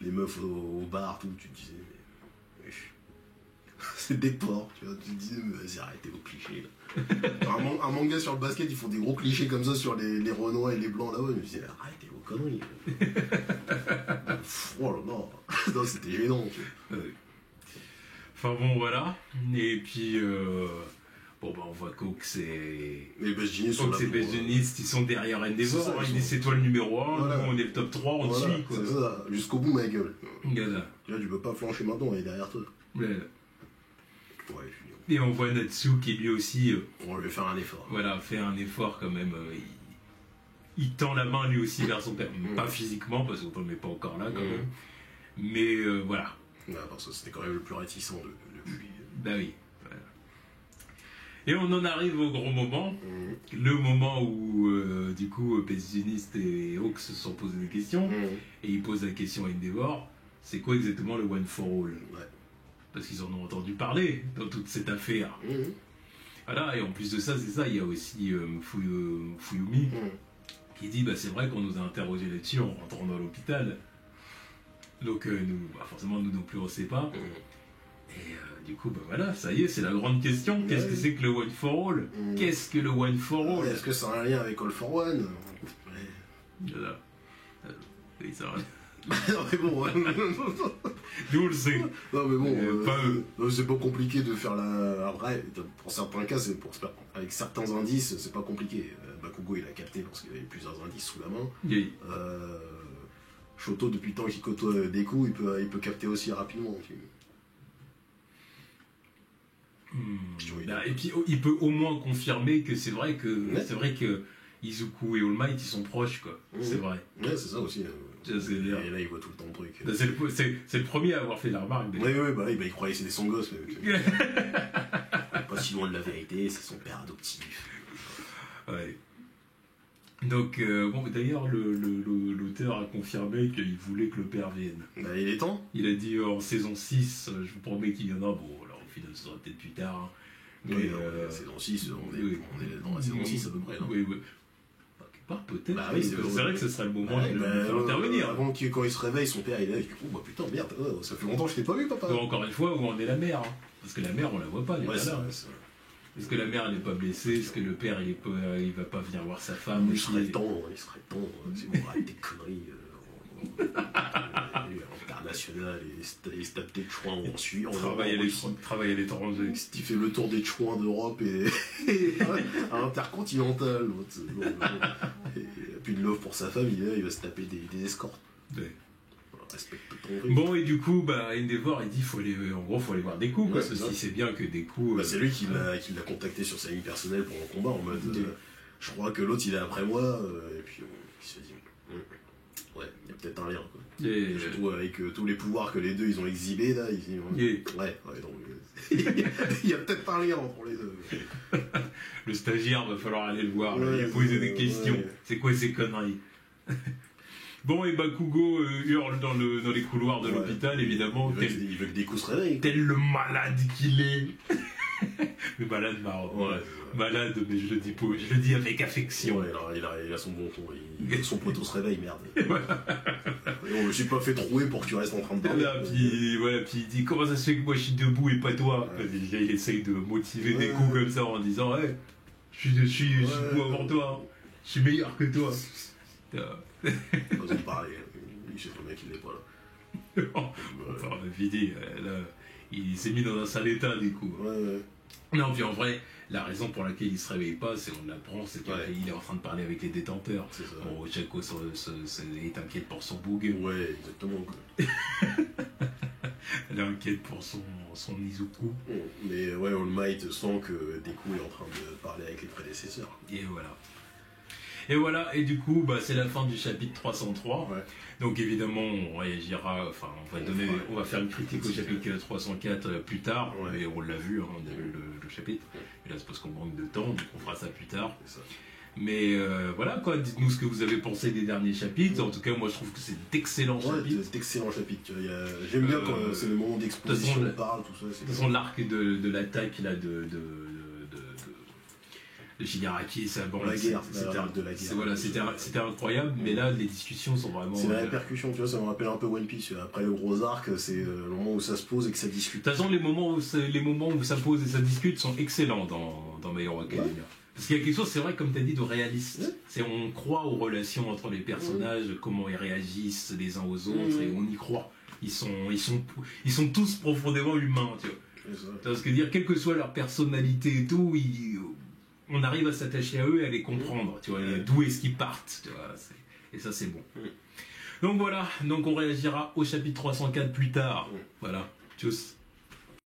les meufs au bar, tout. Tu te disais, mais. C'est des porcs, tu vois. Tu te disais, mais vas-y, arrêtez vos clichés, là. Un manga sur le basket, ils font des gros clichés comme ça sur les Renois et les Blancs là-bas. Je me disais, arrêtez vos conneries. Oh là là, non, c'était gênant. Enfin bon, voilà. Et puis, on voit qu'Ox et Besgenist, ils sont derrière Endeavor. C'est toi le numéro 1, voilà. Nous on est le top 3, on voilà, suit. C'est ça, jusqu'au bout, ma gueule. Là, tu peux pas flancher maintenant, on est derrière toi. Ouais. Et on voit Natsu qui lui aussi. On lui fait un effort. Voilà, fait un effort quand même. Il tend la main lui aussi vers son père. Pas physiquement, parce qu'on n'est pas encore là quand même. Mais voilà. Ouais, parce que c'était quand même le plus réticent depuis. Bah oui. Voilà. Et on en arrive au gros moment. Le moment où, du coup, Pessimist et Hawks se sont posés des questions. Et ils posent la question à Endeavor. C'est quoi exactement le One for All? Parce qu'ils en ont entendu parler dans toute cette affaire. Voilà, et en plus de ça, c'est ça, il y a aussi Fuyumi qui dit c'est vrai qu'on nous a interrogé là-dessus en rentrant dans l'hôpital. Donc, forcément, nous non plus, on ne sait pas. Et du coup, voilà, ça y est, c'est la grande question. Qu'est-ce que c'est que le One for All? Qu'est-ce que le One for All? Est-ce que ça a un lien avec All for One? Voilà. Oui, ça va. Non mais bon, nous on le sait. Non mais bon, pas eux. C'est pas compliqué de faire la. Après, pour certains cas, c'est avec certains indices, c'est pas compliqué. Bakugo il a capté parce qu'il y avait plusieurs indices sous la main. Shoto depuis le temps qu'il côtoie Deku, il peut capter aussi rapidement. Et puis il peut au moins confirmer que c'est vrai que Izuku et All Might ils sont proches quoi. C'est vrai. Ouais, c'est ça aussi. Et là, il voit tout le temps le truc. C'est le premier à avoir fait la remarque. Oui, il croyait que c'était son gosse. Mais... Pas si loin de la vérité, c'est son père adoptif. Ouais. Donc, bon, d'ailleurs, l'auteur a confirmé qu'il voulait que le père vienne. Bah, il est temps. Il a dit en saison 6, je vous promets qu'il viendra. Bon, alors au final, ce sera peut-être plus tard. Hein. Mais la saison 6, on est dans la saison 6 à peu près. Non oui. Peut-être. Bah oui, c'est vrai que ce serait le moment de le faire faire intervenir. Avant quand il se réveille, son père il est là, il dit oh bah putain, merde, ça fait longtemps que je t'ai pas vu, papa. Donc, encore une fois, où en est la mère. Hein. Parce que la mère, on la voit pas. Elle est pas là. Est-ce que la mère n'est pas blessée? Est-ce que le père il va pas venir voir sa femme? Il serait temps, c'est bon, arrête tes conneries. International, il se tape des chouins en Suisse. Travaille à l'étranger. Il fait le tour des chouins d'Europe et à intercontinental. Et puis de l'offre pour sa femme, il va se taper des escortes. Ouais. Respecte ton rythme. Bon, et du coup, Endeavor, il dit faut aller voir des coups, parce que si c'est bien que des coups. C'est lui qui l'a contacté sur sa ligne personnelle pour le combat, en mode je crois que l'autre il est après moi, et puis il se dit ouais, il y a peut-être un lien, quoi. Et surtout avec tous les pouvoirs que les deux ils ont exhibés là, ouais, donc il y a peut-être un lien entre les deux. Le stagiaire va falloir aller le voir, il poser des questions. Ouais. C'est quoi ces conneries? Bon, et Bakugo hurle dans les couloirs de l'hôpital, évidemment. Il veut que Deku se réveille. Tel le malade qu'il est. Le malade marrant. Ouais. Malade, mais je le dis avec affection. Ouais, alors, il a son bon ton. Son poteau se réveille, merde. Je me suis pas fait trouer pour que tu restes en train de parler. Puis il dit comment ça se fait que moi je suis debout et pas toi. Ouais. Il essaye de motiver des coups comme ça en disant hey, je suis debout avant toi. Je suis meilleur que toi. Pas besoin de parler. Je sais pas bien qu'il n'est pas là. Enfin, Vidi, là, il s'est mis dans un sale état du coup. Ouais. Non, puis en vrai, la raison pour laquelle il se réveille pas, c'est on l'apprend, c'est qu'il est en train de parler avec les détenteurs. C'est ça. Bon, Chaco est inquiète pour son bug. Ouais, exactement. Elle est inquiète pour son Izuku. Mais ouais, All Might sent que Deku est en train de parler avec les prédécesseurs. Et voilà, et du coup, c'est la fin du chapitre 303. Ouais. Donc évidemment, on réagira, enfin, on va faire une critique au chapitre 304 plus tard, mais on l'a vu, hein, on a vu le chapitre. Et là, c'est parce qu'on manque de temps, donc on fera ça plus tard. C'est ça. Mais voilà, quoi, dites-nous ce que vous avez pensé des derniers chapitres. En tout cas, moi, je trouve que c'est d'excellents chapitres. C'est d'excellents chapitres. J'aime bien quand c'est le moment d'exposition, on parle, tout ça. De toute façon, l'arc de l'attaque, là, de Shigaraki, ça bon, la guerre, de la guerre. Voilà, c'était incroyable, mais là les discussions sont vraiment. C'est la répercussion, tu vois, ça me rappelle un peu One Piece. Après le gros arc, c'est le moment où ça se pose et que ça discute. De toute façon, les moments où ça pose et ça discute sont excellents dans My Hero Academia. Ouais. Parce qu'il y a quelque chose, c'est vrai, comme tu as dit, de réaliste. Ouais. C'est on croit aux relations entre les personnages, comment ils réagissent les uns aux autres, et on y croit. Ils sont tous profondément humains, tu vois. Tu vois ce que dire, quelle que soit leur personnalité et tout, on arrive à s'attacher à eux et à les comprendre, tu vois, d'où est-ce qu'ils partent, tu vois, et ça c'est bon. Donc voilà, on réagira au chapitre 304 plus tard. Voilà, tchuss.